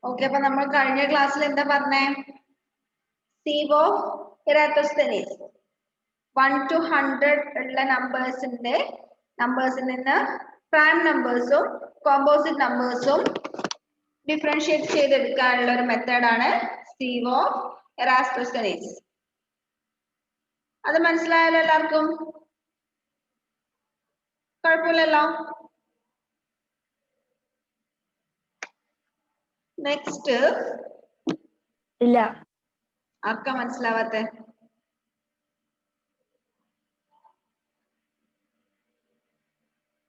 Okay, അപ്പൊ നമ്മൾ കഴിഞ്ഞ ക്ലാസ്സിൽ എന്താ പറഞ്ഞേ? സീവ് ഓഫ് ഇറാത്തോസ്തെനീസ് 1 to 100 ഉള്ള നമ്പേഴ്സിൽ നിന്ന് പ്രൈം നമ്പേഴ്സും കോമ്പോസിറ്റ് നമ്പേഴ്സും ഡിഫറൻഷിയേറ്റ് ചെയ്തെടുക്കാനുള്ള ഒരു മെത്തേഡാണ് സീവ് ഓഫ് ഇറാത്തോസ്തെനീസ്. അത് മനസ്സിലായല്ലോ എല്ലാവർക്കും? കുഴപ്പമില്ലല്ലോ. നെക്സ്റ്റ് ഇല്ല. ആർക്കാ മനസ്സിലാവാത്തെ?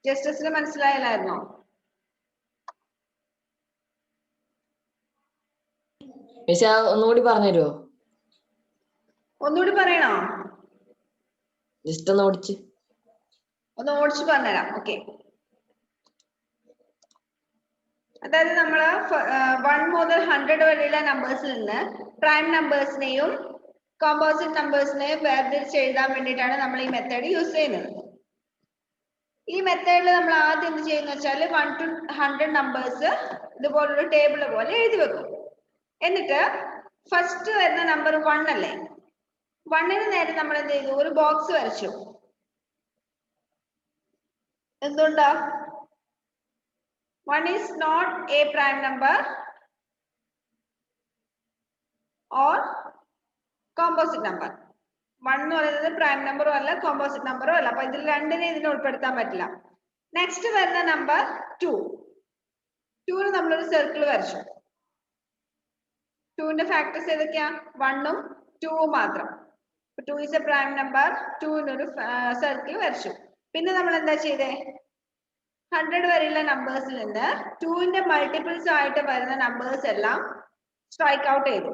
ജസ്റ്റിസിന് മനസ്സിലായില്ലായിരുന്നോ? ഒന്നുകൂടി പറഞ്ഞുതരുമോ? ഒന്നുകൂടി പറയണോ? ജസ്റ്റ് ഒന്ന് ഓടിച്ച് പറഞ്ഞുതരാം. ഓക്കെ, അതായത് നമ്മള് 1 മുതൽ 100 വരെയുള്ള നമ്പേഴ്സിൽ നിന്ന് പ്രൈം നമ്പേഴ്സിനെയും കോമ്പോസിറ്റ് നമ്പേഴ്സിനെയും വേർതിരിച്ച് എഴുതാൻ വേണ്ടിയിട്ടാണ് നമ്മൾ ഈ മെത്തേഡ് യൂസ് ചെയ്യുന്നത്. ഈ മെത്തേഡിൽ നമ്മൾ ആദ്യം എന്ത് ചെയ്യുന്ന വെച്ചാൽ 1 to 100 നമ്പേഴ്സ് ഇതുപോലൊരു ടേബിൾ പോലെ എഴുതി വെക്കും. എന്നിട്ട് ഫസ്റ്റ് വരുന്ന നമ്പർ 1 അല്ലേ, 1ന് നേരെ നമ്മൾ എന്ത് ചെയ്തു? ഒരു ബോക്സ് വരച്ചു. എന്തുകൊണ്ടാ? 1 is not a prime number or composite number. 1 എന്ന് പറയുന്നത് പ്രൈം നമ്പറും അല്ല കോമ്പോസിറ്റ് നമ്പറും അല്ല. അപ്പൊ ഇതിൽ രണ്ടിനെ ഇതിനെ ഉൾപ്പെടുത്താൻ പറ്റില്ല. നെക്സ്റ്റ് വരുന്ന നമ്പർ 2. 2ന് നമ്മളൊരു സർക്കിൾ വരച്ചു. 2ന്റെ ഫാക്ടേഴ്സ് ഏതൊക്കെയാ? 1ഉം 2ഉം മാത്രം. 2 is a prime number. 2നൊരു സർക്കിൾ വരച്ചു. പിന്നെ നമ്മൾ എന്താ ചെയ്തേ? 100 വരെയുള്ള നമ്പേഴ്സിൽ നിന്ന് 2ന്റെ മൾട്ടിപ്പിൾസ് ആയിട്ട് വരുന്ന നമ്പേഴ്സ് എല്ലാം സ്ട്രൈക്ക് ഔട്ട് ചെയ്തു,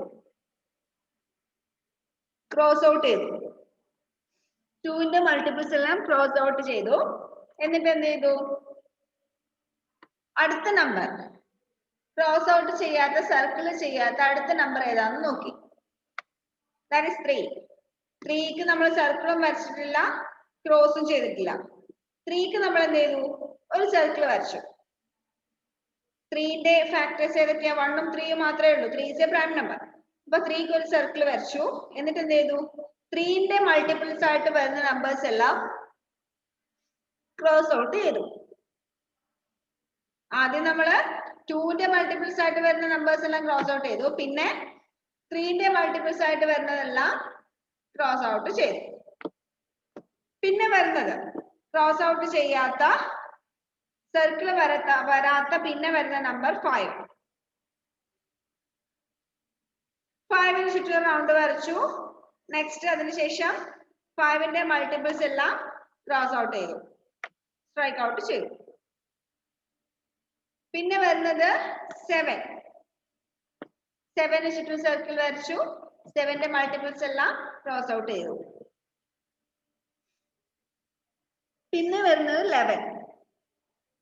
ക്രോസ് ഔട്ട് ചെയ്തു. 2ന്റെ മൾട്ടിപ്പിൾസ് എല്ലാം ക്രോസ് ഔട്ട് ചെയ്തു. എന്നിട്ട് എന്ത് ചെയ്തു? അടുത്ത നമ്പർ ക്രോസ് ഔട്ട് ചെയ്യാത്ത, സർക്കിൾ ചെയ്യാത്ത അടുത്ത നമ്പർ ഏതാണെന്ന് നോക്കി. That is 3. 3ക്ക് നമ്മൾ സർക്കിളും വരച്ചിട്ടില്ല, ക്രോസും ചെയ്തിട്ടില്ല. 3ക്ക് നമ്മൾ എന്ത് ചെയ്തു? ഒരു സർക്കിൾ വരച്ചു. 3ന്റെ ഫാക്ടേഴ്സ് ഏതൊക്കെയാ? 1ഉം 3ഉം മാത്രമേ ഉള്ളൂ. 3 is a prime number. അപ്പൊ 3ക്ക് ഒരു സർക്കിൾ വരച്ചു. എന്നിട്ട് എന്ത് ചെയ്തു? 3ന്റെ മൾട്ടിപ്പിൾസ് ആയിട്ട് വരുന്ന നമ്പേഴ്സ് എല്ലാം ക്രോസ് ഔട്ട് ചെയ്തു. ആദ്യം നമ്മള് 2ന്റെ മൾട്ടിപ്പിൾസ് ആയിട്ട് വരുന്ന നമ്പേഴ്സ് എല്ലാം ക്രോസ് ഔട്ട് ചെയ്തു. പിന്നെ 3ന്റെ മൾട്ടിപ്പിൾസ് ആയിട്ട് വരുന്നതെല്ലാം ക്രോസ് ഔട്ട് ചെയ്തു. പിന്നെ വരുന്നത് ക്രോസ് ഔട്ട് ചെയ്യാത്ത, സർക്കിൾ വരാത്ത പിന്നെ വരുന്ന നമ്പർ 5. 5ന് ചുറ്റും റൗണ്ട് വരച്ചു. നെക്സ്റ്റ് അതിനുശേഷം 5ന്റെ മൾട്ടിപ്പിൾസ് എല്ലാം ക്രോസ് ഔട്ട് ചെയ്തു, സ്ട്രൈക്ക് ഔട്ട് ചെയ്തു. പിന്നെ വരുന്നത് 7. 7ന് ചുറ്റും സർക്കിൾ വരച്ചു. 7ന്റെ മൾട്ടിപ്പിൾസ് എല്ലാം ക്രോസ് ഔട്ട് ചെയ്തു. പിന്നെ വരുന്നത് 11.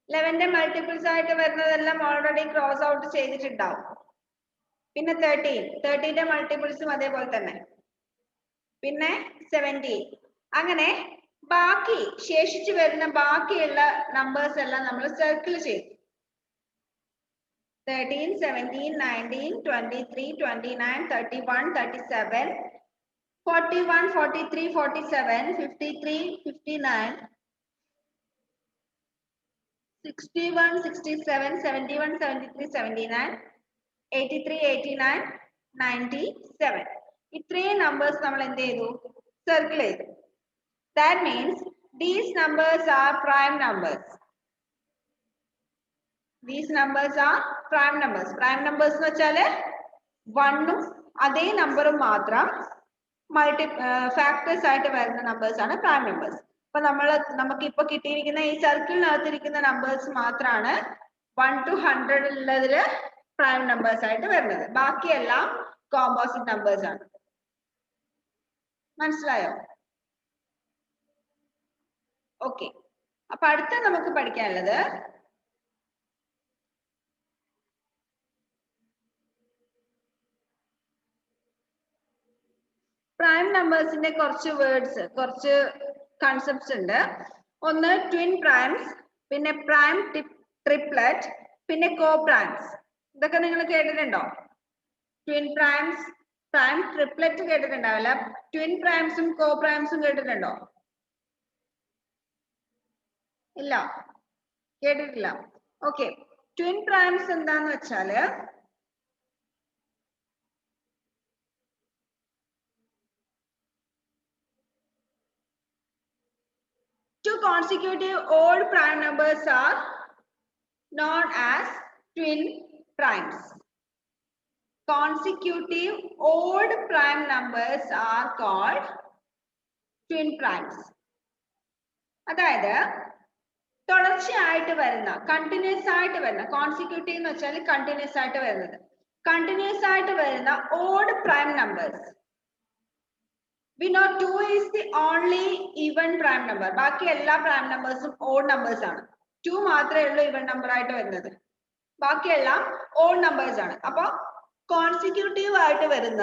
11ന്റെ മൾട്ടിപ്പിൾസ് ആയിട്ട് വരുന്നതെല്ലാം ഓൾറെഡി ക്രോസ് ഔട്ട് ചെയ്തിട്ടുണ്ടാവും. പിന്നെ 13ന്റെ മൾട്ടിപ്പിൾസും അതേപോലെ തന്നെ. പിന്നെ 17. അങ്ങനെ ബാക്കി ശേഷിച്ചു വരുന്ന ബാക്കിയുള്ള നമ്പേഴ്സ് എല്ലാം നമ്മൾ സർക്കിൾ ചെയ്തു. 13, 17, 19, 23, 29, 31, 37, 41, 43, 47, 53, 59, 61, 67, 71, 73, 79, 83, 89, 97. ഇത്രയും നമ്പേഴ്സ് നമ്മൾ എന്ത് ചെയ്തു? സർക്കിൾ ചെയ്തു. That means these numbers are prime numbers. These numbers are prime numbers. Prime numbers എന്ന് വെച്ചാല് 1ഉം അതേ നമ്പറും മാത്രം ഫാക്ടേഴ്സ് ആയിട്ട് വരുന്ന നമ്പേഴ്സ് ആണ് പ്രൈം നമ്പേഴ്സ്. അപ്പൊ നമുക്ക് ഇപ്പൊ കിട്ടിയിരിക്കുന്ന ഈ സർക്കിളിനകത്തിരിക്കുന്ന നമ്പേഴ്സ് മാത്രമാണ് 1 to 100 ഉള്ളതില് പ്രൈം നമ്പേഴ്സ് ആയിട്ട് വരുന്നത്. ബാക്കിയെല്ലാം കോമ്പോസിറ്റ് നമ്പേഴ്സ് ആണ്. മനസ്സിലായോ? ഓക്കെ, അപ്പൊ അടുത്ത നമുക്ക് പഠിക്കാനുള്ളത് പ്രൈം നമ്പേഴ്സിന്റെ കുറച്ച് വേർഡ്സ്, കുറച്ച് കൺസെപ്റ്റ്സ് ഉണ്ട്. ഒന്ന് ട്വിൻ പ്രൈംസ്, പിന്നെ പ്രൈം ട്രിപ്ലറ്റ്, പിന്നെ കോ പ്രൈംസ്. ഇതൊക്കെ നിങ്ങൾ കേട്ടിട്ടുണ്ടോ? ട്വിൻ പ്രൈംസ്, പ്രൈം ട്രിപ്ലറ്റ് കേട്ടിട്ടുണ്ടാവില്ല. ട്വിൻ പ്രൈംസും കോ പ്രൈംസും കേട്ടിട്ടുണ്ടോ? ഇല്ല, കേട്ടിട്ടില്ല. ഓക്കെ, ട്വിൻ പ്രൈംസ് എന്താന്ന് വെച്ചാല് two consecutive odd prime numbers are known as twin primes. Consecutive odd prime numbers are called twin primes. അതായത് തുടർച്ചയായിട്ട് വരുന്ന, കണ്ടിന്യൂസ് ആയിട്ട് വരുന്ന, കോൺസിക്യൂട്ടീവ് എന്ന് വെച്ചാൽ കണ്ടിന്യൂസ് ആയിട്ട് വരുന്നത്, കണ്ടിന്യൂസ് ആയിട്ട് വരുന്ന odd prime numbers. We know 2 is the only even prime number. ബാക്കി എല്ലാ prime numbers odd numbers ആണ്. 2 മാത്രമേ ഉള്ളൂ even number ആയിട്ട് വരുന്നത്. ബാക്കിയെല്ലാം odd numbers ആണ്. അപ്പോൾ കോൺസിക്യൂട്ടീവ് ആയിട്ട് വരുന്ന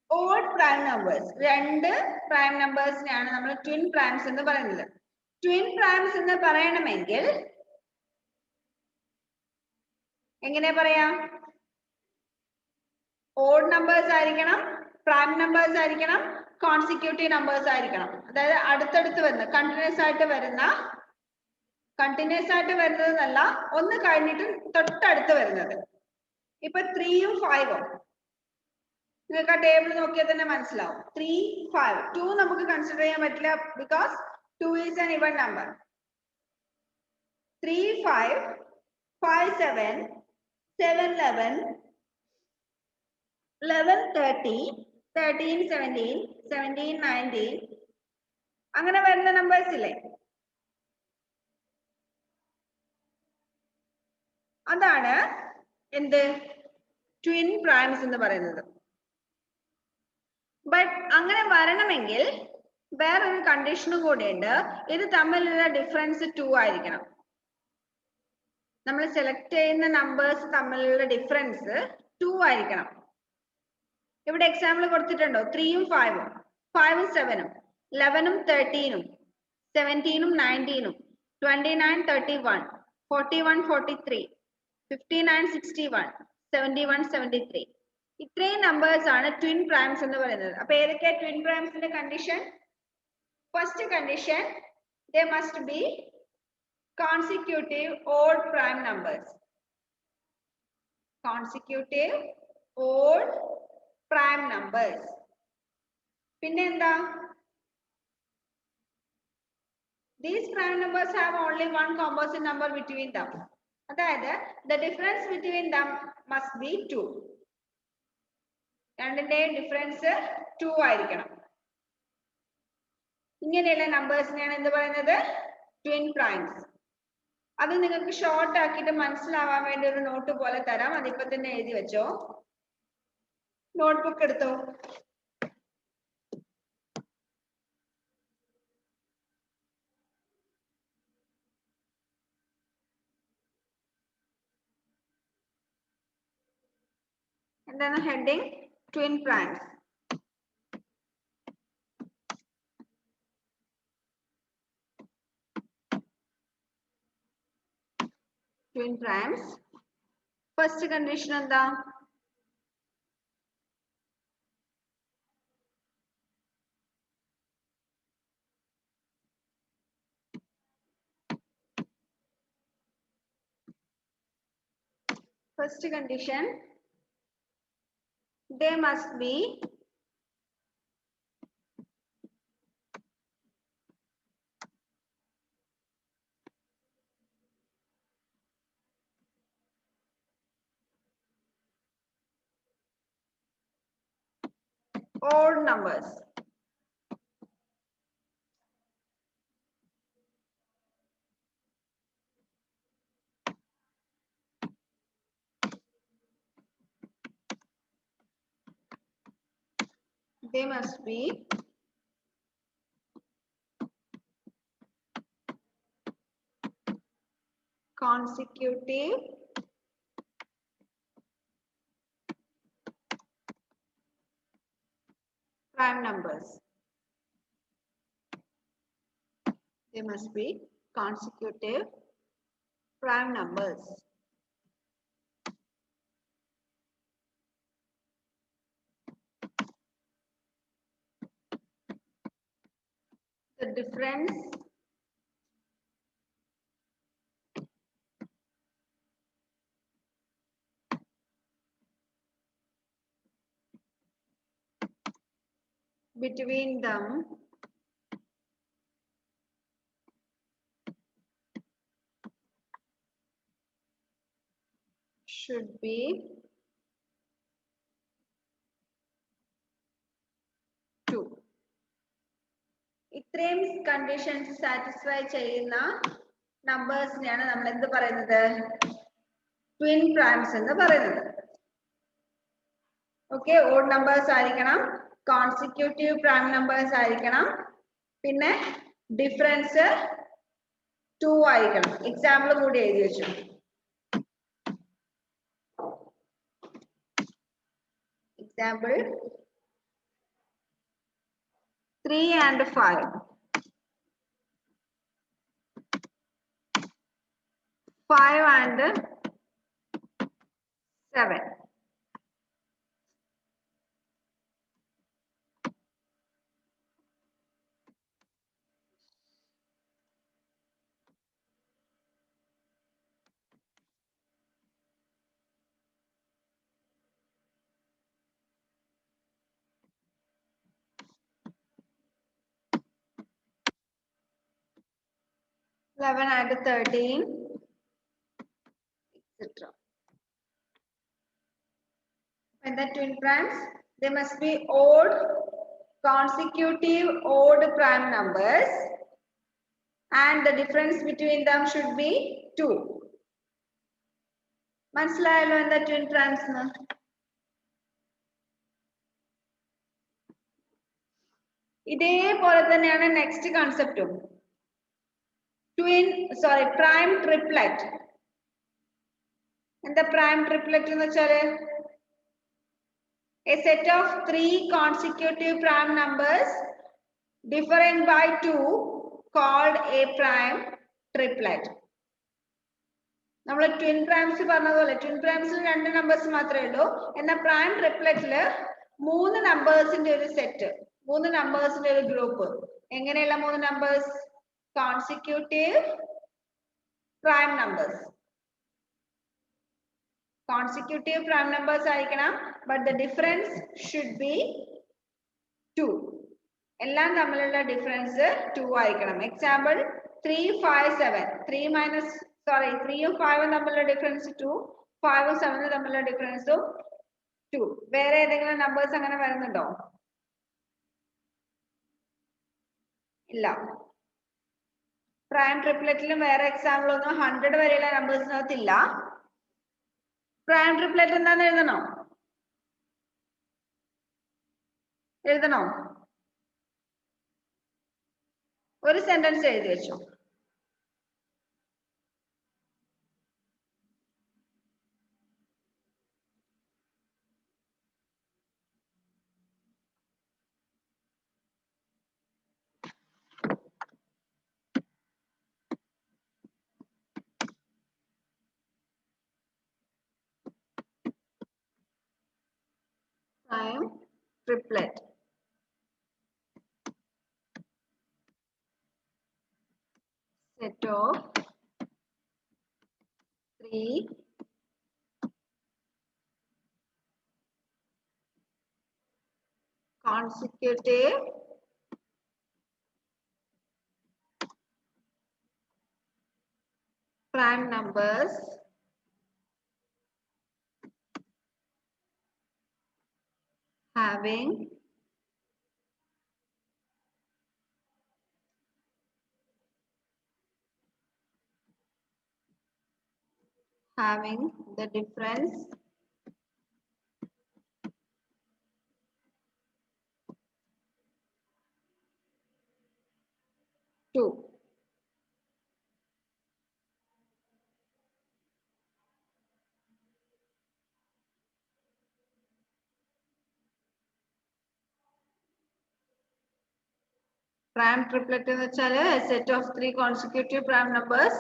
odd prime numbers, രണ്ട് prime numbersനെയാണ് നമ്മൾ twin primes എന്ന് പറയുന്നത്. twin primes എന്ന് പറയണമെങ്കിൽ എങ്ങനെ പറയാം? odd numbers ആയിരിക്കണം, പ്രൈം നമ്പേഴ്സ് ആയിരിക്കണം, കോൺസിക്യൂട്ടീവ് നമ്പേഴ്സ് ആയിരിക്കണം. അതായത് അടുത്തടുത്ത് വരുന്ന, കണ്ടിന്യൂസ് ആയിട്ട് വരുന്നതെന്നല്ല, ഒന്ന് കഴിഞ്ഞിട്ട് തൊട്ടടുത്ത് വരുന്നത്. ഇപ്പൊ 3ഉം 5ഉം നിങ്ങൾക്ക് ആ ടേബിൾ നോക്കിയാൽ തന്നെ മനസ്സിലാവും. 3, 5, 2 നമുക്ക് കൺസിഡർ ചെയ്യാൻ പറ്റില്ല ബിക്കോസ് 2 ഈസ് ആൻ ഇവൻ നമ്പർ. 3, 5, 5, 7, 7, 11, 11, 30, 13, 17, 17, 19 അങ്ങനെ വരുന്ന നമ്പേഴ്സ് ഇല്ലേ, അതാണ് എന്ത് ട്വിൻ പ്രൈംസ് എന്ന് പറയുന്നത്. ബട്ട് അങ്ങനെ വരണമെങ്കിൽ വേറൊരു കണ്ടീഷനും കൂടെ ഉണ്ട്. ഇത് തമ്മിലുള്ള ഡിഫറൻസ് 2 ആയിരിക്കണം. നമ്മൾ സെലക്ട് ചെയ്യുന്ന നമ്പേഴ്സ് തമ്മിലുള്ള ഡിഫറൻസ് 2 ആയിരിക്കണം. ഇവിടെ എക്സാമ്പിൾ കൊടുത്തിട്ടുണ്ടോ? 3ഉം 5ഉം, 5ഉം 7ഉം, 11ഉം 13ഉം, 17ഉം 19ഉം, 29, 31, 41, 43, 59, 61, 71, 73. ഇത്രയും നമ്പേഴ്സ് ആണ് ട്വിൻ പ്രൈംസ് എന്ന് പറയുന്നത്. അപ്പൊ ഏതൊക്കെ ട്വിൻ പ്രൈംസിന്റെ condition? First condition, they must be consecutive odd prime numbers. Consecutive odd prime numbers. പിന്നെ എന്താ? These prime numbers have only one composite number between them. അതായത് the difference between them must be 2. രണ്ടിന്റെ difference 2 ആയിരിക്കണം. ഇങ്ങനെയുള്ള നമ്പേഴ്സിനെയാണ് എന്ത് പറയുന്നത്? Twin primes. അത് നിങ്ങൾക്ക് ഷോർട്ട് ആക്കിയിട്ട് മനസ്സിലാവാൻ വേണ്ടി ഒരു നോട്ട് പോലെ തരാം. അതിപ്പോ തന്നെ എഴുതി വെച്ചോ, നോട്ട്ബുക്ക് എടുത്തോ. എന്താണ് heading? Twin primes. Twin primes. First condition എന്താ? First condition, they must be odd numbers. They must be consecutive prime numbers. They must be consecutive prime numbers. difference between them should be 2. ഇത്രയും conditions satisfy ചെയ്യുന്ന നമ്പേഴ്സിനെയാണ് നമ്മൾ എന്ത് പറയുന്നത്? Twin primes എന്ന് പറയുന്നത്. Okay, odd numbers ആയിരിക്കണം, consecutive prime numbers ആയിരിക്കണം, പിന്നെ ഡിഫറൻസ് 2 ആയിരിക്കണം. എക്സാമ്പിൾ കൂടി എഴുതി വെച്ചു. Example 3 and 5. 5 and 7. Eleven and 13, etc. When the twin primes, they must be odd, consecutive odd prime numbers, and the difference between them should be 2. മനസ്സിലായല്ലോ എന്താ twin primes എന്ന്? ഇതേപോലെ തന്നെയാണ് നെക്സ്റ്റ് കൺസെപ്റ്റും. Prime triplet. എന്താ പ്രൈം ട്രിപ്ലറ്റ് എന്ന് വെച്ചാല്? A set of 3 consecutive prime numbers differing by 2 called a prime triplet. നമ്മൾ ട്വിൻ പ്രൈംസ് പറഞ്ഞതുപോലെ ട്വിൻ പ്രൈംസിൽ 2 നമ്പേഴ്സ് മാത്രമേ ഉള്ളൂ. എന്നാൽ പ്രൈം ട്രിപ്ലറ്റില് 3 നമ്പേഴ്സിന്റെ ഒരു സെറ്റ്, 3 നമ്പേഴ്സിന്റെ ഒരു ഗ്രൂപ്പ്. എങ്ങനെയുള്ള 3 numbers? Consecutive prime numbers. Consecutive prime numbers ആയിരിക്കണം, but the difference should be 2. എല്ലാം തമ്മിലുള്ള ഡിഫറൻസ് 2 ആയിരിക്കണം. എക്സാമ്പിൾ 3, 5, 7. 3ഉം 5ഉം തമ്മിലുള്ള ഡിഫറൻസ് 2, 5ഉം 7ഉം തമ്മിലുള്ള ഡിഫറൻസും 2. വേറെ ഏതെങ്കിലും നമ്പേഴ്സ് അങ്ങനെ വരുന്നുണ്ടോ? ഇല്ല. പ്രൈം ട്രിപ്ലറ്റിലും വേറെ എക്സാമ്പിൾ ഒന്നും 100 വരെയുള്ള നമ്പേഴ്സിനകത്തില്ല. പ്രൈം ട്രിപ്ലറ്റ് എന്താന്ന് എഴുതണോ? ഒരു സെന്റൻസ് എഴുതി വെച്ചു. Prime triplet. Set of 3 consecutive prime numbers having the difference 2. Prime triplet എന്ന് വെച്ചാൽ a set of 3 consecutive prime numbers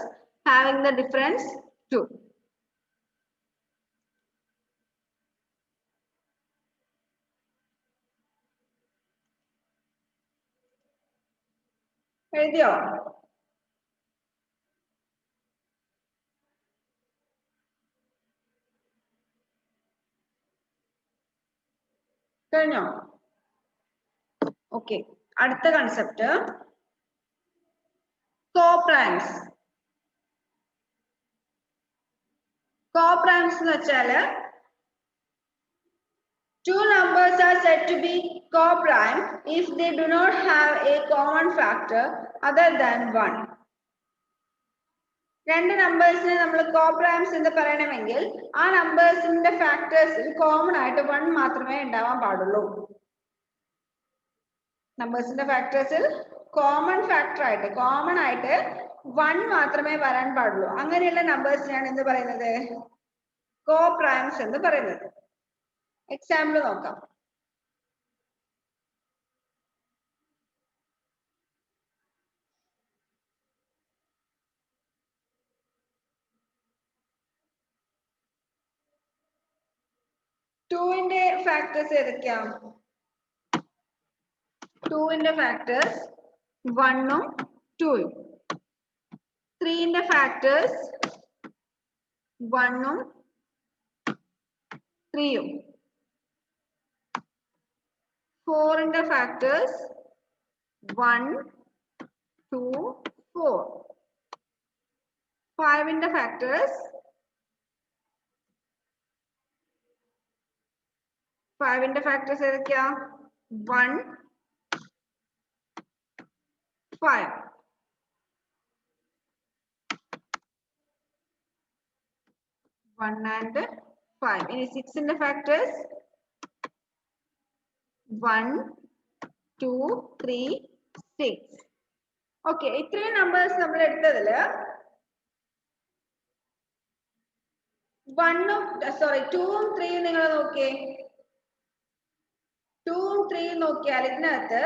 having the difference 2. എഴുതിയോ? കഴിഞ്ഞോ? ഓക്കെ, അടുത്ത കൺസെപ്റ്റ് കോപ്രൈംസ്. കോപ്രൈംസ് എന്ന് വെച്ചാല് two numbers are said to be coprime if they do not have a common factor other than 1. രണ്ട് നമ്പേഴ്സിനെ നമ്മൾ കോപ്രൈംസ് എന്ന് പറയണമെങ്കിൽ ആ നമ്പേഴ്സിന്റെ ഫാക്ടേഴ്സിൽ കോമൺ ആയിട്ട് 1 മാത്രമേ ഉണ്ടാവാൻ പാടുള്ളൂ. നമ്പേഴ്സിന്റെ ഫാക്ടേഴ്സിൽ കോമൺ ആയിട്ട് 1 മാത്രമേ വരാൻ പാടുള്ളൂ. അങ്ങനെയുള്ള നമ്പേഴ്സിനാണ് എന്ത് പറയുന്നത്? കോപ്രൈംസ് എന്ന് പറയുന്നത്. എക്സാമ്പിൾ നോക്കാം. ടൂവിന്റെ ഫാക്ടേഴ്സ് ഏതൊക്കെയാ? ടൂവിന്റെ ഫാക്ടേഴ്സ് 1ഉം 2ഉം. 3ന്റെ ഫാക്ടേഴ്സ് 1ഉം 3ഉം. 4ന്റെ ഫാക്ടേഴ്സ് 1, 2, 4. 5ന്റെ ഫാക്ടേഴ്സ് 5ന്റെ ഫാക്ടേഴ്സ് ഏതൊക്കെയാ? 1, 5. 1 and 5. ഇനി 6ന്റെ ഫാക്ടേഴ്സ് 1, 2, 3, 6. ഓക്കെ, ഇത്രയും നമ്പേഴ്സ് നമ്മൾ എടുത്തതില് 2ഉം 3ഉം നിങ്ങൾ നോക്കിയേ. 2ഉം 3ഉം നോക്കിയാൽ ഇതിനകത്ത്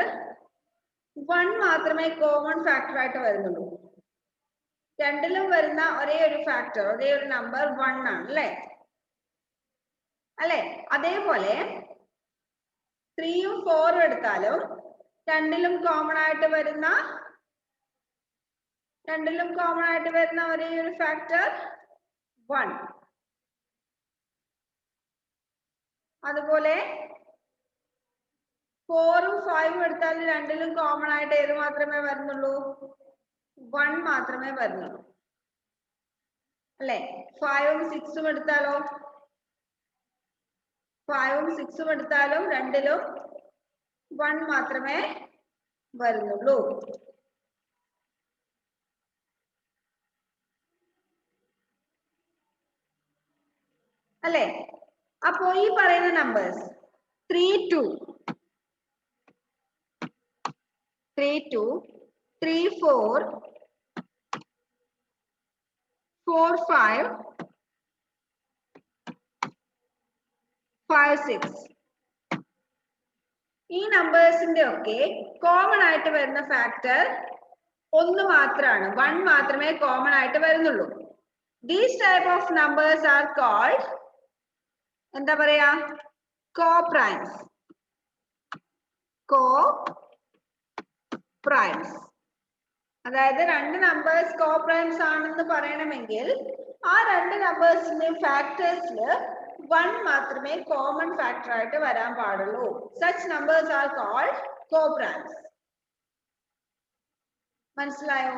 1 മാത്രമേ കോമൺ ഫാക്ടർ ആയിട്ട് വരുന്നുള്ളൂ. രണ്ടിലും വരുന്ന ഒരേ ഒരു ഫാക്ടർ, ഒരേ ഒരു നമ്പർ 1 ആണ് അല്ലേ? അതേപോലെ 3ഉം 4ഉം എടുത്താലും രണ്ടിലും കോമൺ ആയിട്ട് വരുന്ന ഒരേ ഒരു ഫാക്ടർ 1. അതുപോലെ 4ഉം 5ഉം എടുത്താൽ രണ്ടിലും കോമൺ ആയിട്ട് ഏത് മാത്രമേ വരുന്നുള്ളൂ? 1 മാത്രമേ വരുന്നുള്ളൂ അല്ലേ? 5ഉം 6ഉം എടുത്താലോ? 5ഉം 6ഉം എടുത്താലും രണ്ടിലും 1 മാത്രമേ വരുന്നുള്ളൂ. അല്ലേ? അപ്പോ ഈ പറയുന്ന നമ്പേഴ്സ് 3, 2, 3, 4, 4, 5, 5, 6 ഈ നമ്പേഴ്സിന്റെ ഒക്കെ കോമൺ ആയിട്ട് വരുന്ന ഫാക്ടർ 1 മാത്രമാണ്. 1 മാത്രമേ കോമൺ ആയിട്ട് വരുന്നുള്ളൂ. These type of numbers are called എന്താ പറയാ? കോപ്രൈംസ്. കോപ്രൈംസ് അതായത് രണ്ട് നമ്പേഴ്സ് കോപ്രൈംസ് ആണെന്ന് പറയണമെങ്കിൽ ആ രണ്ട് നമ്പേഴ്സിന്റെ ഫാക്ടേഴ്സിൽ 1 മാത്രമേ കോമൺ ഫാക്ടർ ആയിട്ട് വരാൻ പാടുള്ളൂ. Such numbers are called കോപ്രൈംസ്. മനസ്സിലായോ?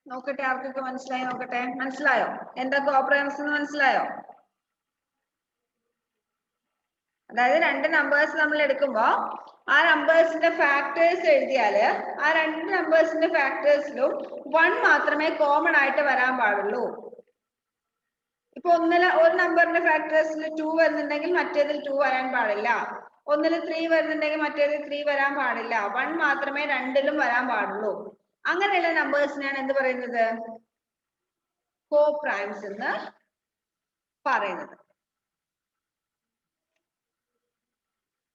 നോക്കട്ടെ, ആർക്കൊക്കെ മനസ്സിലായി നോക്കട്ടെ. മനസ്സിലായോ എന്താ കോപ്രൈംസ് എന്ന്? മനസ്സിലായോ? അതായത് രണ്ട് നമ്പേഴ്സ് നമ്മൾ എടുക്കുമ്പോ ആ നമ്പേഴ്സിന്റെ ഫാക്ടേഴ്സ് എഴുതിയാല് ആ രണ്ട് നമ്പേഴ്സിന്റെ ഫാക്ടേഴ്സിലും 1 മാത്രമേ കോമൺ ആയിട്ട് വരാൻ പാടുള്ളൂ. ഇപ്പൊ ഒരു നമ്പറിന്റെ ഫാക്ടേഴ്സിൽ 2 വരുന്നുണ്ടെങ്കിൽ മറ്റേതിൽ 2 വരാൻ പാടില്ല. ഒന്നിൽ 3 വരുന്നുണ്ടെങ്കിൽ മറ്റേതിൽ 3 വരാൻ പാടില്ല. 1 മാത്രമേ രണ്ടിലും വരാൻ പാടുള്ളൂ. അങ്ങനെയുള്ള നമ്പേഴ്സിനാണ് എന്ത് പറയുന്നത്? കോപ്രൈംസ് എന്ന് പറയുന്നത്.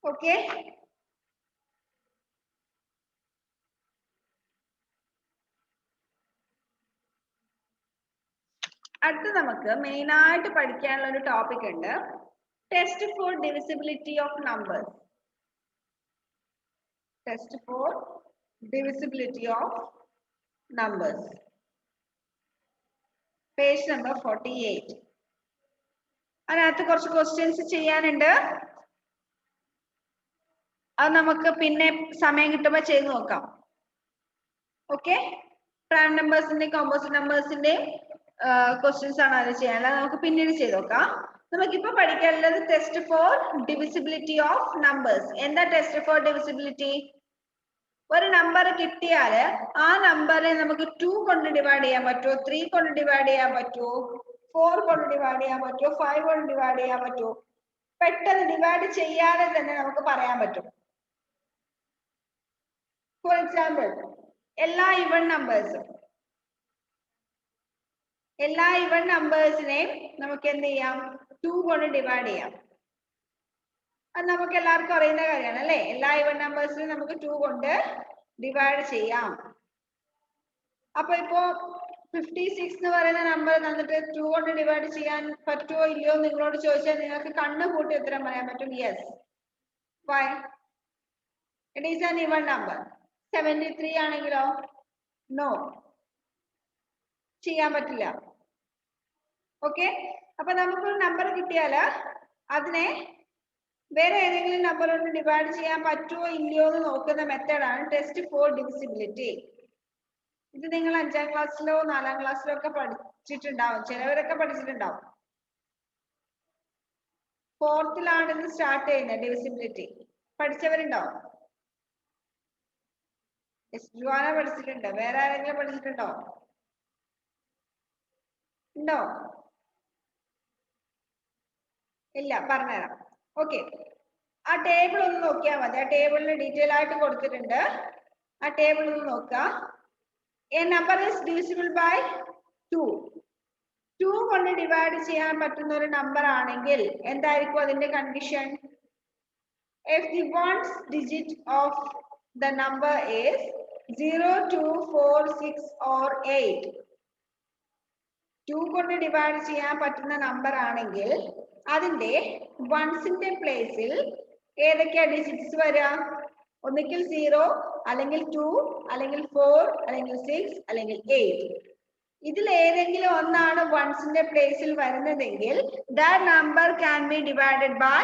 ഓക്കെ, അടുത്ത് നമുക്ക് മെയിൻ ആയിട്ട് പഠിക്കാനുള്ള ഒരു ടോപ്പിക് ഉണ്ട്. Test for divisibility of numbers. Test for divisibility of numbers. Page number 48. അതിനകത്ത് കുറച്ച് ക്വസ്റ്റ്യൻസ് ചെയ്യാനുണ്ട്. അത് നമുക്ക് പിന്നെ സമയം കിട്ടുമ്പോൾ ചെയ്ത് നോക്കാം. ഓക്കെ, പ്രൈം നമ്പേഴ്സിന്റെയും കോമ്പോസിറ്റ് നമ്പേഴ്സിന്റെയും ക്വസ്റ്റ്യൻസ് ആണ് അത് ചെയ്യാനുള്ളത്. നമുക്ക് പിന്നീട് ചെയ്ത് നോക്കാം. നമുക്കിപ്പോ പഠിക്കാനുള്ളത് test for divisibility of numbers. എന്താ ടെസ്റ്റ് ഫോർ ഡിവിസിബിലിറ്റി? ഒരു നമ്പർ കിട്ടിയാല് ആ നമ്പറെ നമുക്ക് 2 കൊണ്ട് ഡിവൈഡ് ചെയ്യാൻ പറ്റുമോ, 3 കൊണ്ട് ഡിവൈഡ് ചെയ്യാൻ പറ്റുമോ, 4 കൊണ്ട് ഡിവൈഡ് ചെയ്യാൻ പറ്റുമോ, 5 കൊണ്ട് ഡിവൈഡ് ചെയ്യാൻ പറ്റുമോ? പെട്ടെന്ന് ഡിവൈഡ് ചെയ്യാതെ തന്നെ നമുക്ക് പറയാൻ പറ്റും. ഫോർ എക്സാമ്പിൾ, എല്ലാ ഈവൻ നമ്പേഴ്സിനെയും നമുക്ക് എന്ത് ചെയ്യാം, 2 കൊണ്ട് ഡിവൈഡ് ചെയ്യാം. അത് നമുക്ക് എല്ലാവർക്കും അറിയുന്ന കാര്യമാണ് അല്ലെ. എല്ലാ ഈവൻ നമ്പേഴ്സിനെയും നമുക്ക് 2 കൊണ്ട് ഡിവൈഡ് ചെയ്യാം. അപ്പൊ ഇപ്പോ 56 എന്ന് പറയുന്ന നമ്പർ തന്നിട്ട് 2 കൊണ്ട് ഡിവൈഡ് ചെയ്യാൻ പറ്റുമോ ഇല്ലയോ നിങ്ങളോട് ചോദിച്ചാൽ നിങ്ങൾക്ക് കണ്ണ് കൂട്ടി ഉത്തരം പറയാൻ പറ്റും. Yes. Why? It is an even number. 73 ആണെങ്കിലോ നോ, ചെയ്യാൻ പറ്റില്ല. ഓക്കെ, അപ്പൊ നമുക്കൊരു നമ്പർ കിട്ടിയാല് അതിനെ വേറെ ഏതെങ്കിലും നമ്പർ കൊണ്ട് ഡിവൈഡ് ചെയ്യാൻ പറ്റുമോ ഇല്ലയോ എന്ന് നോക്കുന്ന മെത്തേഡാണ് ടെസ്റ്റ് ഫോർ ഡിവിസിബിലിറ്റി. ഇത് നിങ്ങൾ 5ാം ക്ലാസ്സിലോ 4ാം ക്ലാസ്സിലോ ഒക്കെ പഠിച്ചിട്ടുണ്ടാവും. ചിലവരൊക്കെ പഠിച്ചിട്ടുണ്ടാവും. 4th ഇത് സ്റ്റാർട്ട് ചെയ്യുന്നത് ഡിവിസിബിലിറ്റി. പഠിച്ചവരുണ്ടോ? ജുവാന പഠിച്ചിട്ടുണ്ട്. വേറെ ആരെങ്കിലും പഠിച്ചിട്ടുണ്ടോ? ഉണ്ടോ? ഇല്ല, പറഞ്ഞുതരാം. ഓക്കെ, ആ ടേബിൾ ഒന്ന് നോക്കിയാൽ മതി. ആ ടേബിളിൽ ഡീറ്റെയിൽ ആയിട്ട് കൊടുത്തിട്ടുണ്ട്. ആ ടേബിൾ ഒന്ന് നോക്കുക. A number is divisible by 2. 2 കൊണ്ട് ഡിവൈഡ് ചെയ്യാൻ പറ്റുന്ന ഒരു നമ്പർ ആണെങ്കിൽ എന്തായിരിക്കും അതിന്റെ condition? If the ones digit of the number is 0, 2, 4, 6 or 8. 2 കൊണ്ട് ഡിവൈഡ് ചെയ്യാൻ പറ്റുന്ന നമ്പർ ആണെങ്കിൽ അതിന്റെ വൺസിന്റെ പ്ലേസിൽ ഏതൊക്കെയാ ഡിജിറ്റ്സ് വരിക? ഒന്നുകിൽ 0, അല്ലെങ്കിൽ 2, അല്ലെങ്കിൽ 4, അല്ലെങ്കിൽ 6, അല്ലെങ്കിൽ 8. ഇതിൽ ഏതെങ്കിലും ഒന്നാണ് വൺസിന്റെ പ്ലേസിൽ വരുന്നതെങ്കിൽ that number can be divided by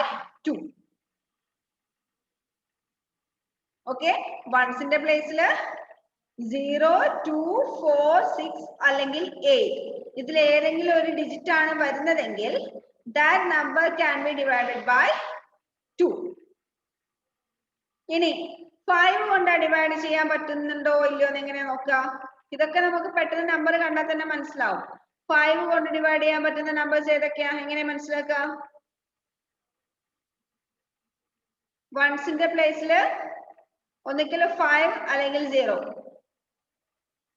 2. Okay, വൺസിന്റെ പ്ലേസിൽ 0, 2, 4, 6 അല്ലെങ്കിൽ 8 ഇതിൽ ഏതെങ്കിലും ഒരു ഡിജിറ്റ് ആണ് വരുന്നതെങ്കിൽ that number can be divided by 2. ഇനി 5 കൊണ്ട് ഡിവൈഡ് ചെയ്യാൻ പറ്റുന്നുണ്ടോ ഇല്ലയോ എന്ന് എങ്ങനെ നോക്കുക? ഇതൊക്കെ നമുക്ക് പെട്ടെന്ന് നമ്പർ കണ്ടാൽ തന്നെ മനസ്സിലാവും. 5 കൊണ്ട് ഡിവൈഡ് ചെയ്യാൻ പറ്റുന്ന നമ്പേഴ്സ് ഏതൊക്കെയാ? എങ്ങനെ മനസ്സിലാക്കുക? വൺസിന്റെ പ്ലേസിൽ ഒന്നുകിൽ 5 അല്ലെങ്കിൽ 0.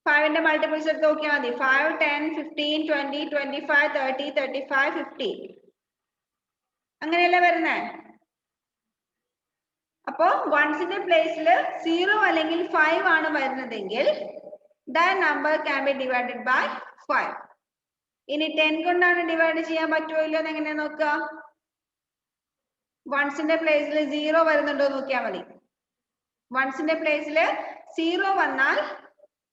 5ന്റെ മൾട്ടിപ്പിൾസ് എടുത്ത് നോക്കിയാൽ മതി. 5, 10, 15, 20, 25, 30, 35, 50. അങ്ങനെയല്ലേ വരുന്നേ? അപ്പോ വൺസിന്റെ പ്ലേസിൽ 0 അല്ലെങ്കിൽ 5 ആണ് വരുന്നതെങ്കിൽ that number can be divided by 5. ഇനി 10 കൊണ്ടാണ് ഡിവൈഡ് ചെയ്യാൻ പറ്റുമോ ഇല്ലയോ എന്ന് എങ്ങനെ നോക്കുക? വൺസിന്റെ പ്ലേസിൽ 0 വരുന്നുണ്ടോ നോക്കിയാൽ മതി. വൺസിന്റെ പ്ലേസിൽ 0 വന്നാൽ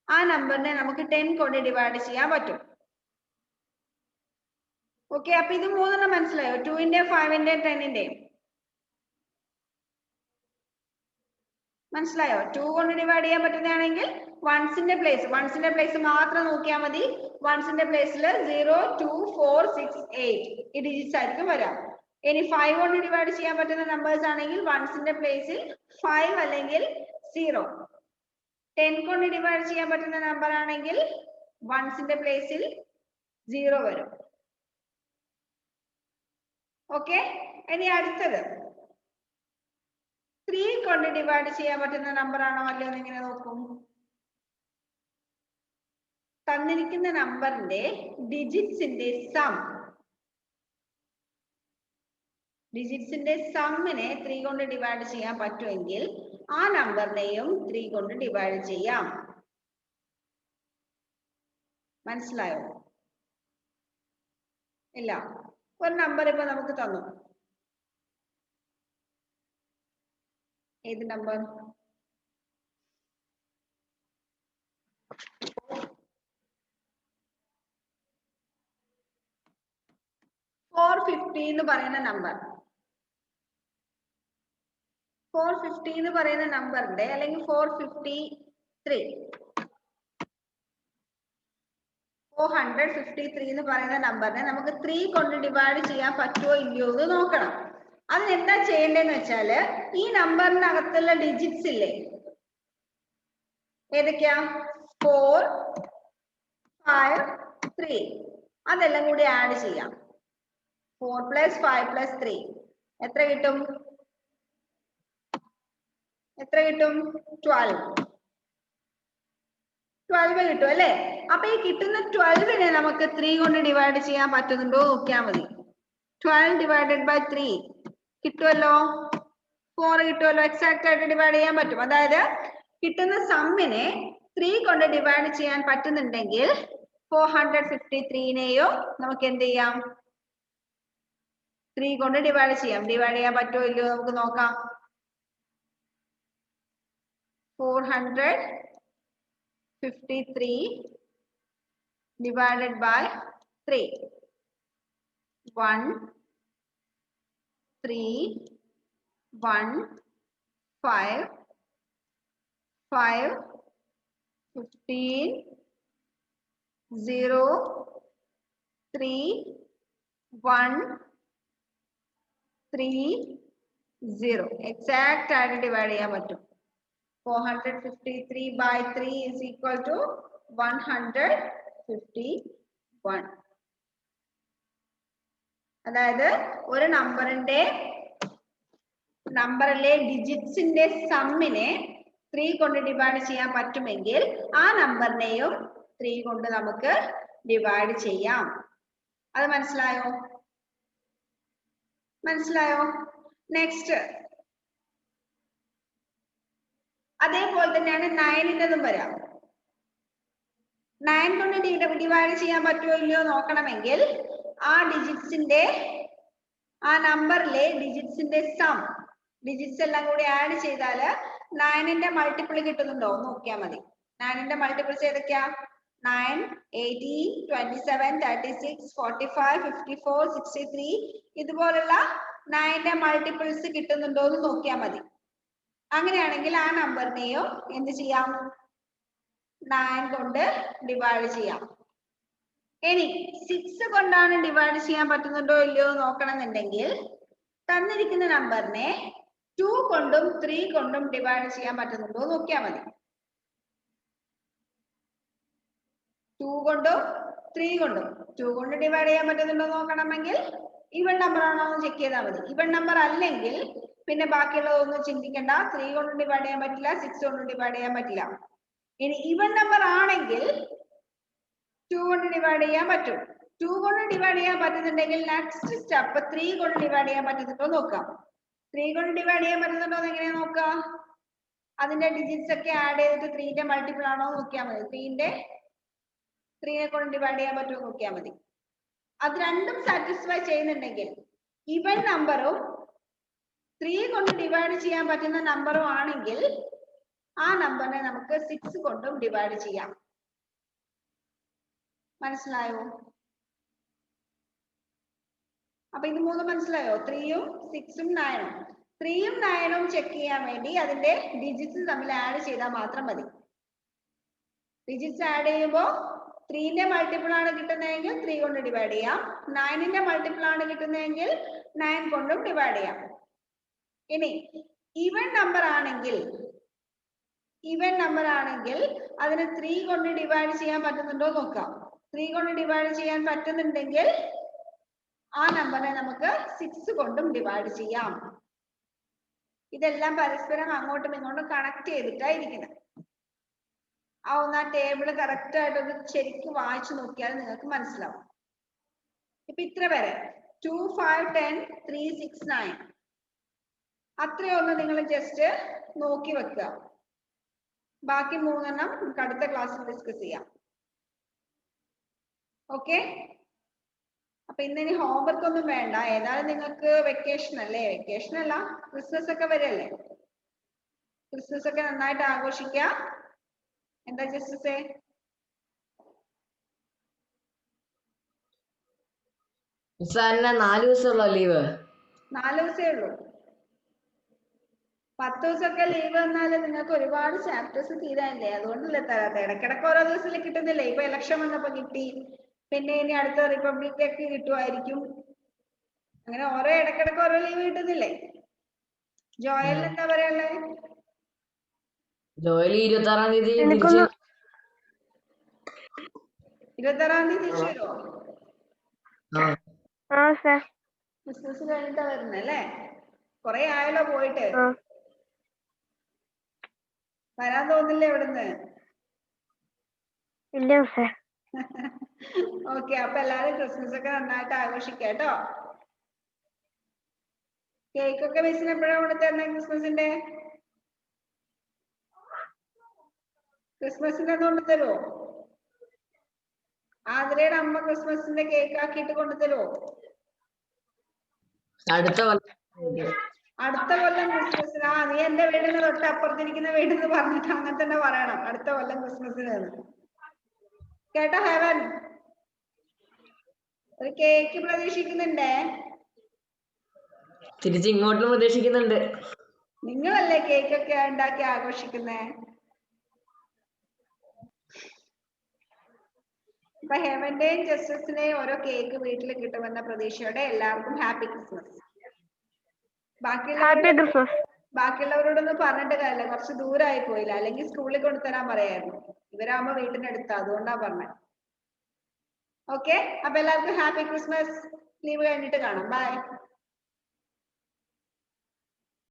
ആ നമ്പറിനെ നമുക്ക് 10 കൊണ്ട് ഡിവൈഡ് ചെയ്യാൻ പറ്റും. ഓക്കെ, അപ്പൊ ഇത് മൂന്നെണ്ണം മനസ്സിലായോ? 2ന്റെയും 5ന്റെയും 10ന്റെയും മനസ്സിലായോ? 2 കൊണ്ട് ഡിവൈഡ് ചെയ്യാൻ പറ്റുന്നതാണെങ്കിൽ വൺസിന്റെ പ്ലേസ് മാത്രം നോക്കിയാൽ മതി. വൺസിന്റെ പ്ലേസിൽ 0, 2, 4, 6, 8 ഈ ഡിജിറ്റ്സ് ആയിരിക്കും വരാം. ഇനി 5 കൊണ്ട് ഡിവൈഡ് ചെയ്യാൻ പറ്റുന്ന നമ്പേഴ്സ് ആണെങ്കിൽ വൺസിന്റെ പ്ലേസിൽ 5 അല്ലെങ്കിൽ 0. 10 കൊണ്ട് ഡിവൈഡ് ചെയ്യാൻ പറ്റുന്ന നമ്പർ ആണെങ്കിൽ വൺസിന്റെ പ്ലേസിൽ 0 വരും. ഓക്കെ, ഇനി അടുത്തത് 3 കൊണ്ട് ഡിവൈഡ് ചെയ്യാൻ പറ്റുന്ന നമ്പർ ആണോ അല്ലയോ എന്ന് എങ്ങനെ നോക്കും? തന്നിരിക്കുന്ന നമ്പറിന്റെ ഡിജിറ്റ്സിന്റെ സമ്മിനെ 3 കൊണ്ട് ഡിവൈഡ് ചെയ്യാൻ പറ്റുമെങ്കിൽ ആ നമ്പറിനെയും 3 കൊണ്ട് ഡിവൈഡ് ചെയ്യാം. മനസ്സിലായോ? ഇല്ല, ഒരു നമ്പർ ഇപ്പൊ നമുക്ക് തന്നു. ഏത് നമ്പർ? 450 എന്ന് പറയുന്ന നമ്പർ. 450 എന്ന് പറയുന്ന നമ്പറിന്റെ അല്ലെങ്കിൽ 453 എന്ന് പറയുന്ന നമ്പറിനെ നമുക്ക് 3 കൊണ്ട് ഡിവൈഡ് ചെയ്യാൻ പറ്റുമോ ഇല്ലയോ എന്ന് നോക്കണം. അതിനെന്താ ചെയ്യേണ്ടതെന്ന് വെച്ചാല് ഈ നമ്പറിനകത്തുള്ള ഡിജിറ്റ്സ് ഇല്ലേ, ഏതൊക്കെയാ? 4, 5, 3 അതെല്ലാം കൂടി ആഡ് ചെയ്യാം. 4 + 5 + 3 എത്ര കിട്ടും? 12 കിട്ടും അല്ലേ? അപ്പൊ ഈ കിട്ടുന്ന 12നെ നമുക്ക് 3 കൊണ്ട് ഡിവൈഡ് ചെയ്യാൻ പറ്റുന്നുണ്ടോ നോക്കിയാൽ മതി. 12 / 3 കിട്ടുമല്ലോ, 4 കിട്ടുമല്ലോ. എക്സാക്ട് ആയിട്ട് ഡിവൈഡ് ചെയ്യാൻ പറ്റും. അതായത് കിട്ടുന്ന സമ്മിനെ 3 കൊണ്ട് ഡിവൈഡ് ചെയ്യാൻ പറ്റുന്നുണ്ടെങ്കിൽ 453നെയോ നമുക്ക് എന്ത് ചെയ്യാം? 3 കൊണ്ട് ഡിവൈഡ് ചെയ്യാം. ഡിവൈഡ് ചെയ്യാൻ പറ്റുമോ ഇല്ലയോ നമുക്ക് നോക്കാം. 453 divided by 3. 1, 3, 1, 5, 5, 15, 0, 3, 1, 3, 0. Exact ആയിട്ട് ഡിവൈഡ് ചെയ്യാൻ പറ്റും. 453/3 is equal to 151. അതായത് ഒരു നമ്പറിലെ ഡിജിറ്റ്സിന്റെ സമ്മിനെ 3 കൊണ്ട് ഡിവൈഡ് ചെയ്യാൻ പറ്റുമെങ്കിൽ ആ നമ്പറിനെയും 3 കൊണ്ട് നമുക്ക് ഡിവൈഡ് ചെയ്യാം. അത് മനസ്സിലായോ? നെക്സ്റ്റ് അതേപോലെ തന്നെയാണ് 9ൻ്റെതും വരാം. 9 കൊണ്ട് ഡിവൈഡ് ചെയ്യാൻ പറ്റുമോ ഇല്ലയോ നോക്കണമെങ്കിൽ ആ നമ്പറിലെ ഡിജിറ്റ്സിന്റെ സം, ഡിജിറ്റ്സ് എല്ലാം കൂടി ആഡ് ചെയ്താല് 9ന്റെ മൾട്ടിപ്പിൾ കിട്ടുന്നുണ്ടോ നോക്കിയാൽ മതി. 9ന്റെ മൾട്ടിപ്പിൾസ് ഏതൊക്കെയാ? 9, 18, 27, 36, 45, 54, 63 ഇതുപോലുള്ള 9ന്റെ മൾട്ടിപ്പിൾസ് കിട്ടുന്നുണ്ടോ എന്ന് നോക്കിയാൽ മതി. അങ്ങനെയാണെങ്കിൽ ആ നമ്പറിനെയോ എന്ത് ചെയ്യാം? 9 കൊണ്ട് ഡിവൈഡ് ചെയ്യാം. ഇനി 6 കൊണ്ടാണ് ഡിവൈഡ് ചെയ്യാൻ പറ്റുന്നുണ്ടോ ഇല്ലയോ നോക്കണമെന്നുണ്ടെങ്കിൽ തന്നിരിക്കുന്ന നമ്പറിനെ 2 കൊണ്ടും 3 കൊണ്ടും ഡിവൈഡ് ചെയ്യാൻ പറ്റുന്നുണ്ടോ നോക്കിയാൽ മതി. 2 കൊണ്ടും 3 കൊണ്ടും 2 കൊണ്ട് ഡിവൈഡ് ചെയ്യാൻ പറ്റുന്നുണ്ടോ നോക്കണമെങ്കിൽ ഈവൻ നമ്പർ ആണോ എന്ന് ചെക്ക് ചെയ്താൽ മതി. ഈവൻ നമ്പർ അല്ലെങ്കിൽ പിന്നെ ബാക്കിയുള്ളതൊന്നും ചിന്തിക്കണ്ട. 3 കൊണ്ട് ഡിവൈഡ് ചെയ്യാൻ പറ്റില്ല, 6 കൊണ്ട് ഡിവൈഡ് ചെയ്യാൻ പറ്റില്ല. ഇനി ഈവൻ നമ്പർ ആണെങ്കിൽ 2 കൊണ്ട് ഡിവൈഡ് ചെയ്യാൻ പറ്റും. 2 കൊണ്ട് ഡിവൈഡ് ചെയ്യാൻ പറ്റുന്നുണ്ടെങ്കിൽ നെക്സ്റ്റ് സ്റ്റെപ്പ് 3 കൊണ്ട് ഡിവൈഡ് ചെയ്യാൻ പറ്റുന്നുണ്ടോ നോക്കാം. 3 കൊണ്ട് ഡിവൈഡ് ചെയ്യാൻ പറ്റുന്നുണ്ടോ എന്ന് എങ്ങനെയാ നോക്കുക? അതിന്റെ ഡിജിറ്റ്സ് ഒക്കെ ആഡ് ചെയ്തിട്ട് 3ന്റെ മൾട്ടിപ്പിൾ ആണോ നോക്കിയാൽ മതി. 3നെ കൊണ്ട് ഡിവൈഡ് ചെയ്യാൻ പറ്റുമോ നോക്കിയാൽ മതി. അത് രണ്ടും സാറ്റിസ്ഫൈ ചെയ്യുന്നുണ്ടെങ്കിൽ ഈവൻ നമ്പറും 3 കൊണ്ട് ഡിവൈഡ് ചെയ്യാൻ പറ്റുന്ന നമ്പറും ആണെങ്കിൽ ആ നമ്പറിനെ നമുക്ക് 6 കൊണ്ടും ഡിവൈഡ് ചെയ്യാം. മനസ്സിലായോ? അപ്പൊ ഇത് മൂന്നും മനസ്സിലായോ? 3ഉം 6ഉം 9ഉം. 3ഉം 9ഉം ചെക്ക് ചെയ്യാൻ വേണ്ടി അതിന്റെ ഡിജിറ്റ്സ് തമ്മിൽ ആഡ് ചെയ്താൽ മാത്രം മതി. ഡിജിറ്റ്സ് ആഡ് ചെയ്യുമ്പോൾ 3ന്റെ മൾട്ടിപ്പിൾ ആണ് കിട്ടുന്നതെങ്കിൽ 3 കൊണ്ട് ഡിവൈഡ് ചെയ്യാം. 9ന്റെ മൾട്ടിപ്പിൾ ആണ് കിട്ടുന്നതെങ്കിൽ 9 കൊണ്ടും ഡിവൈഡ് ചെയ്യാം. ഇനി ഈവൻ നമ്പർ ആണെങ്കിൽ അതിന് 3 കൊണ്ട് ഡിവൈഡ് ചെയ്യാൻ പറ്റുന്നുണ്ടോ നോക്കാം. 3 കൊണ്ട് ഡിവൈഡ് ചെയ്യാൻ പറ്റുന്നുണ്ടെങ്കിൽ ആ നമ്പറിനെ നമുക്ക് 6 കൊണ്ടും ഡിവൈഡ് ചെയ്യാം. ഇതെല്ലാം പരസ്പരം അങ്ങോട്ടും ഇങ്ങോട്ടും കണക്ട് ചെയ്തിട്ടായിരിക്കുന്നത്. ആ ടേബിൾ കറക്റ്റ് ആയിട്ടൊന്ന് ശരിക്കും വായിച്ചു നോക്കിയാൽ നിങ്ങൾക്ക് മനസ്സിലാവും. ഇപ്പൊ ഇത്ര വരെ 2, 5, 10, 3, 6, 9 അത്രയൊന്ന് നിങ്ങൾ ജസ്റ്റ് നോക്കി വെക്കുക. ബാക്കി 3 നമുക്ക് അടുത്ത ക്ലാസ്സിൽ ഡിസ്കസ് ചെയ്യാം. ഓക്കെ? അപ്പൊ ഇന്നിനി ഹോംവർക്ക് ഒന്നും വേണ്ട. ഏതായാലും നിങ്ങൾക്ക് വെക്കേഷൻ അല്ലേ? വെക്കേഷൻ അല്ല, ക്രിസ്മസ് ഒക്കെ വരല്ലേ. ക്രിസ്മസ് ഒക്കെ നന്നായിട്ട് ആഘോഷിക്കുക. എന്താ ജസ്റ്റിസേ? മിസ് അതിനെ 4 ദിവസമുള്ള ലീവ്. 4 ദിവസമേ ഉള്ളൂ. 10 ദിവസമൊക്കെ ലീവ് വന്നാല് നിങ്ങൾക്ക് ഒരുപാട് ചാപ്റ്റേഴ്സ് തീരാനില്ലേ, അതുകൊണ്ടല്ലേ തരാത്ത. ഇടക്കിടക്ക് ഓരോ ദിവസത്തിൽ കിട്ടുന്നില്ലേ. ഇപ്പൊ ഇലക്ഷൻ വന്നപ്പോ കിട്ടി, പിന്നെ ഇനി അടുത്ത റിപ്പബ്ലിക് ഡേക്ക് കിട്ടുമായിരിക്കും. അങ്ങനെ ഓരോ ഇടക്കിടക്ക് ഓരോ ലീവ് കിട്ടുന്നില്ലേ. ജോയലിന് എന്താ പറയാനുള്ളത്? ജോലി 26-ാം തീയതി എനിക്കൊന്ന് 26-ാം തീയതി തിരിച്ചു വരുമോ? ആ സർ. ക്രിസ്മസ് കഴിഞ്ഞിട്ടാ വരുന്നത് അല്ലേ? കൊറേ ആയല്ലോ പോയിട്ട്. ആ വരാൻ തോന്നില്ലേ ഇവിടുന്ന്? ഇല്ല സർ. ഓക്കെ, അപ്പൊ എല്ലാരും ക്രിസ്മസ് ഒക്കെ നന്നായിട്ട് ആഘോഷിക്കാം കേട്ടോ. കേക്ക് ഒക്കെ മിസ്സിന് എപ്പോഴാണ് കൊണ്ടുതരുന്നത്? ക്രിസ്മസിന്റെ കൊണ്ടുതരുമോ? ആതിരയുടെ അമ്മ ക്രിസ്മസിന്റെ കേക്ക് ആക്കിയിട്ട് കൊണ്ടുതരുമോ? അടുത്ത അടുത്ത കൊല്ലം ക്രിസ്മസിന്. ആ, നീ എന്റെ വീടിന് തൊട്ട് അപ്പുറത്തിരിക്കുന്ന വീടെന്ന് പറഞ്ഞിട്ട് അങ്ങനെ തന്നെ പറയണം, അടുത്ത കൊല്ലം ക്രിസ്മസിന്. കേട്ടോ ഹെവൻ? ഒരു കേക്ക് പ്രതീക്ഷിക്കുന്നുണ്ടേ. തിരിച്ച് ഇങ്ങോട്ടും പ്രതീക്ഷിക്കുന്നുണ്ട്. നിങ്ങളല്ലേ കേക്ക് ഒക്കെ ഉണ്ടാക്കി ആഘോഷിക്കുന്നേ. അപ്പൊ ഹെവന്റെയും ജസ്റ്റിസിനെയും ഓരോ കേക്ക് വീട്ടിൽ കിട്ടുമെന്ന പ്രതീക്ഷയോടെ എല്ലാവർക്കും ഹാപ്പി ക്രിസ്മസ്. Happy Christmas. ബാക്കിയുള്ളവരോടൊന്നും പറഞ്ഞിട്ട് കാര്യമില്ല, കുറച്ച് ദൂരമായി പോയില്ല, അല്ലെങ്കിൽ സ്കൂളിൽ കൊണ്ടുതരാൻ പറയായിരുന്നു. ഇവരാകുമ്പോ വീട്ടിനടുത്താ, അതുകൊണ്ടാ പറഞ്ഞത്. ഓക്കെ, അപ്പൊ എല്ലാവർക്കും ഹാപ്പി ക്രിസ്മസ്. ലീവ് കഴിഞ്ഞിട്ട് കാണാം. ബൈ.